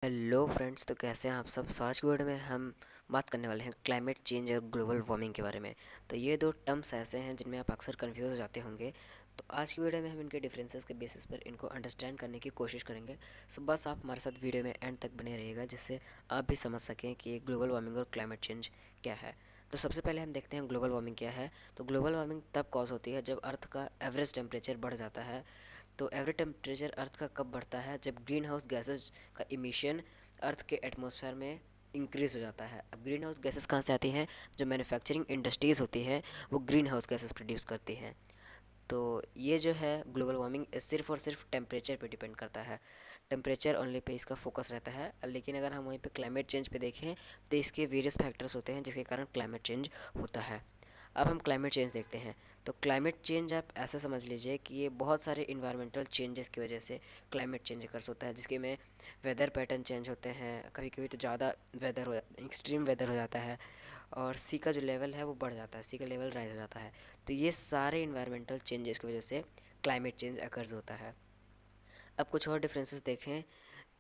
Hello friends, तो कैसे हैं आप सब। सो आज की वीडियो में हम बात करने वाले हैं क्लाइमेट चेंज और ग्लोबल वार्मिंग के बारे में। तो ये दो टर्म्स ऐसे हैं जिनमें आप अक्सर कंफ्यूज हो जाते होंगे। तो आज की वीडियो में हम इनके डिफरेंसेस के बेसिस पर इनको अंडरस्टैंड करने की कोशिश करेंगे। सो बस आप हमारे साथ वीडियो में एंड तक बने रहिएगा, जिससे आप भी समझ सकें कि ग्लोबल वार्मिंग और क्लाइमेट चेंज क्या है। तो सबसे पहले हम देखते हैं ग्लोबल वार्मिंग क्या है। तो ग्लोबल वार्मिंग तब कॉज होती है जब अर्थ का एवरेज टेम्परेचर बढ़ जाता है। तो एवरेज टेम्परेचर अर्थ का कब बढ़ता है? जब ग्रीन हाउस गैसेज का इमिशन अर्थ के एटमॉस्फेयर में इंक्रीज हो जाता है। अब ग्रीन हाउस गैसेस कहाँ से आती हैं? जो मैन्युफैक्चरिंग इंडस्ट्रीज़ होती हैं वो ग्रीन हाउस गैसेस प्रोड्यूस करती हैं। तो ये जो है ग्लोबल वार्मिंग सिर्फ और सिर्फ टेम्परेचर पे डिपेंड करता है। टेम्परेचर ओनली पे इसका फोकस रहता है। लेकिन अगर हम वहीं पे क्लाइमेट चेंज पे देखें तो इसके वेरियस फैक्टर्स होते हैं जिसके कारण क्लाइमेट चेंज होता है। अब हम क्लाइमेट चेंज देखते हैं। तो क्लाइमेट चेंज आप ऐसा समझ लीजिए कि ये बहुत सारे इन्वायरमेंटल चेंजेस की वजह से क्लाइमेट चेंज अकर होता है, जिसके में वेदर पैटर्न चेंज होते हैं। कभी कभी तो ज़्यादा वेदर हो एक्सट्रीम वेदर हो जाता है, और सी का जो लेवल है वो बढ़ जाता है, सी का लेवल राइज हो जाता है। तो ये सारे इन्वायरमेंटल चेंजेस की वजह से क्लाइमेट चेंज अकर्स होता है। अब कुछ और डिफरेंसेस देखें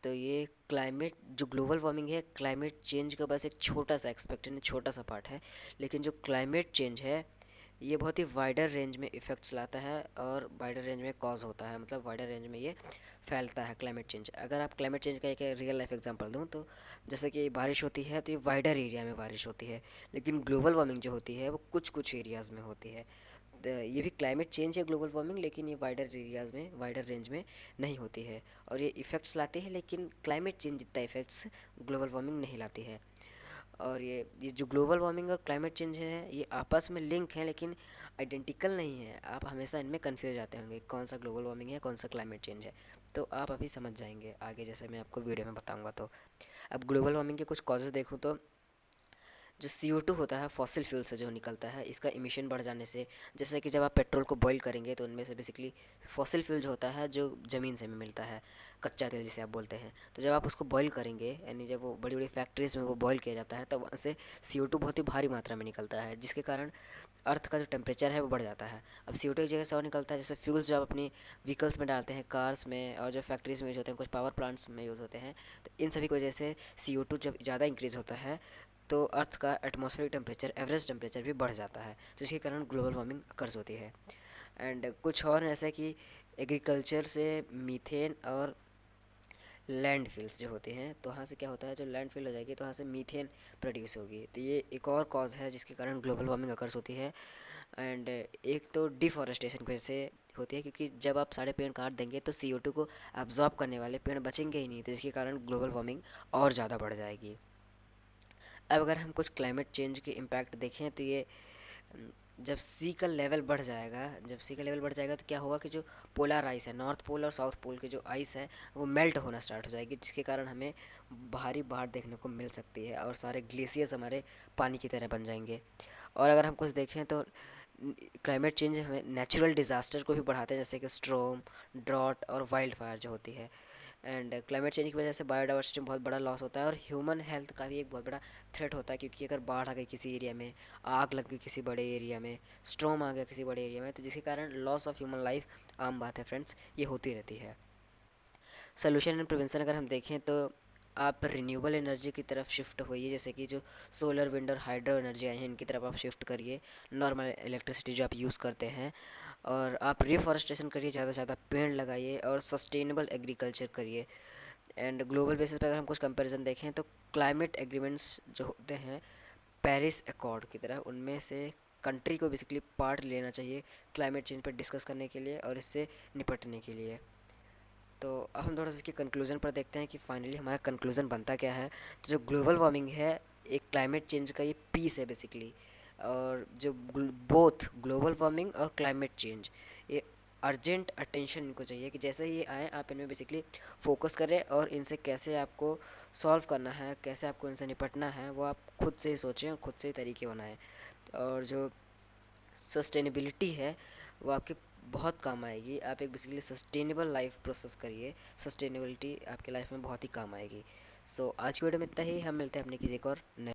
तो ये क्लाइमेट जो ग्लोबल वार्मिंग है क्लाइमेट चेंज का बस एक छोटा सा एक्सपेक्ट छोटा सा पार्ट है। लेकिन जो क्लाइमेट चेंज है ये बहुत ही वाइडर रेंज में इफ़ेक्ट्स लाता है और वाइडर रेंज में कॉज होता है, मतलब वाइडर रेंज में ये फैलता है क्लाइमेट चेंज। अगर आप क्लाइमेट चेंज का एक रियल लाइफ एग्जांपल दूं तो जैसे कि बारिश होती है तो ये वाइडर एरिया में बारिश होती है। लेकिन ग्लोबल वार्मिंग जो होती है वो कुछ कुछ एरियाज़ में होती है। ये भी क्लाइमेट चेंज है ग्लोबल वार्मिंग, लेकिन ये वाइडर एरियाज़ में वाइडर रेंज में नहीं होती है। और ये इफ़ेक्ट्स लाती है, लेकिन क्लाइमेट चेंज जितना इफ़ेक्ट्स ग्लोबल वार्मिंग नहीं लाती है। और ये जो ग्लोबल वार्मिंग और क्लाइमेट चेंज है ये आपस में लिंक है, लेकिन आइडेंटिकल नहीं है। आप हमेशा इनमें कंफ्यूज जाते होंगे कौन सा ग्लोबल वार्मिंग है कौन सा क्लाइमेट चेंज है। तो आप अभी समझ जाएंगे आगे, जैसे मैं आपको वीडियो में बताऊंगा। तो अब ग्लोबल वार्मिंग के कुछ कॉजेज़ देखूँ तो जो CO2 होता है फॉसिल फ्यूल से जो निकलता है, इसका इमिशन बढ़ जाने से, जैसे कि जब आप पेट्रोल को बॉईल करेंगे तो उनमें से बेसिकली फॉसिल फ्यूल जो होता है जो ज़मीन से मिलता है, कच्चा तेल जिसे आप बोलते हैं। तो जब आप उसको बॉईल करेंगे, यानी जब वो बड़ी बड़ी फैक्ट्रीज में वो बॉईल किया जाता है, तब वहाँ से CO2 बहुत ही भारी मात्रा में निकलता है, जिसके कारण अर्थ का जो टेम्परेचर है वो बढ़ जाता है। अब CO2 एक जगह से और निकलता है, जैसे फ्यूल्स जो आप अपनी व्हीकल्स में डालते हैं, कार्स में, और जो फैक्ट्रीज में यूज़ होते हैं, कुछ पावर प्लांट्स में यूज़ होते हैं। तो इन सभी की वजह से CO2 जब ज़्यादा इंक्रीज़ होता है तो अर्थ का एटमॉस्फेरिक टेम्परेचर एवरेज टेम्परेचर भी बढ़ जाता है, जिसके कारण ग्लोबल वार्मिंग अकर्स होती है। एंड कुछ और ऐसा कि एग्रीकल्चर से मीथेन और लैंडफिल्स जो होते हैं, तो वहाँ से क्या होता है, जो लैंडफिल हो जाएगी तो वहाँ से मीथेन प्रोड्यूस होगी। तो ये एक और कॉज है जिसके कारण ग्लोबल वार्मिंग अकर्स होती है। एंड एक तो डिफॉरेस्टेशन की वजह से होती है, क्योंकि जब आप सारे पेड़ काट देंगे तो CO2 को एब्जॉर्ब करने वाले पेड़ बचेंगे ही नहीं, तो जिसके कारण ग्लोबल वार्मिंग और ज़्यादा बढ़ जाएगी। अब अगर हम कुछ क्लाइमेट चेंज के इम्पैक्ट देखें तो ये जब सी का लेवल बढ़ जाएगा, जब सी का लेवल बढ़ जाएगा तो क्या होगा कि जो पोलर आइस है, नॉर्थ पोल और साउथ पोल की जो आइस है वो मेल्ट होना स्टार्ट हो जाएगी, जिसके कारण हमें भारी बाढ़ देखने को मिल सकती है और सारे ग्लेशियर्स हमारे पानी की तरह बन जाएंगे। और अगर हम कुछ देखें तो क्लाइमेट चेंज हमें नेचुरल डिजास्टर को भी बढ़ाते हैं, जैसे कि स्ट्रोम, ड्रॉट और वाइल्ड फायर जो होती है। एंड क्लाइमेट चेंज की वजह से बायोडाइवर्सिटी में बहुत बड़ा लॉस होता है और ह्यूमन हेल्थ का भी एक बहुत बड़ा थ्रेट होता है, क्योंकि अगर बाढ़ आ गई किसी एरिया में, आग लग गई किसी बड़े एरिया में, स्ट्रोम आ गया किसी बड़े एरिया में, तो जिसके कारण लॉस ऑफ ह्यूमन लाइफ आम बात है फ्रेंड्स, ये होती रहती है। सोल्यूशन एंड प्रिवेंशन अगर हम देखें तो आप रिन्यूएबल एनर्जी की तरफ शिफ्ट होइए, जैसे कि जो सोलर विंड और हाइड्रो एनर्जी आई हैं इनकी तरफ आप शिफ्ट करिए, नॉर्मल इलेक्ट्रिसिटी जो आप यूज़ करते हैं। और आप रिफॉरेस्टेशन करिए, ज़्यादा से ज़्यादा पेड़ लगाइए और सस्टेनेबल एग्रीकल्चर करिए। एंड ग्लोबल बेसिस पे अगर हम कुछ कंपैरिजन देखें तो क्लाइमेट एग्रीमेंट्स जो होते हैं पेरिस अकॉर्ड की तरह, उनमें से कंट्री को बेसिकली पार्ट लेना चाहिए क्लाइमेट चेंज पर डिस्कस करने के लिए और इससे निपटने के लिए। तो अब हम थोड़ा सा इसके कंक्लूजन पर देखते हैं कि फाइनली हमारा कंक्लूजन बनता क्या है। तो जो ग्लोबल वार्मिंग है एक क्लाइमेट चेंज का ये पीस है बेसिकली। और जो बोथ ग्लोबल वार्मिंग और क्लाइमेट चेंज ये अर्जेंट अटेंशन इनको चाहिए, कि जैसे ही ये आए आप इनमें बेसिकली फोकस करें और इनसे कैसे आपको सॉल्व करना है, कैसे आपको इनसे निपटना है, वो आप खुद से ही सोचें और खुद से ही तरीके बनाएं। और जो सस्टेनेबिलिटी है वो आपके बहुत काम आएगी। आप एक बेसिकली सस्टेनेबल लाइफ प्रोसेस करिए, सस्टेनेबिलिटी आपके लाइफ में बहुत ही काम आएगी। सो आज की वीडियो में इतना ही, हम मिलते हैं अपने किसी एक और नए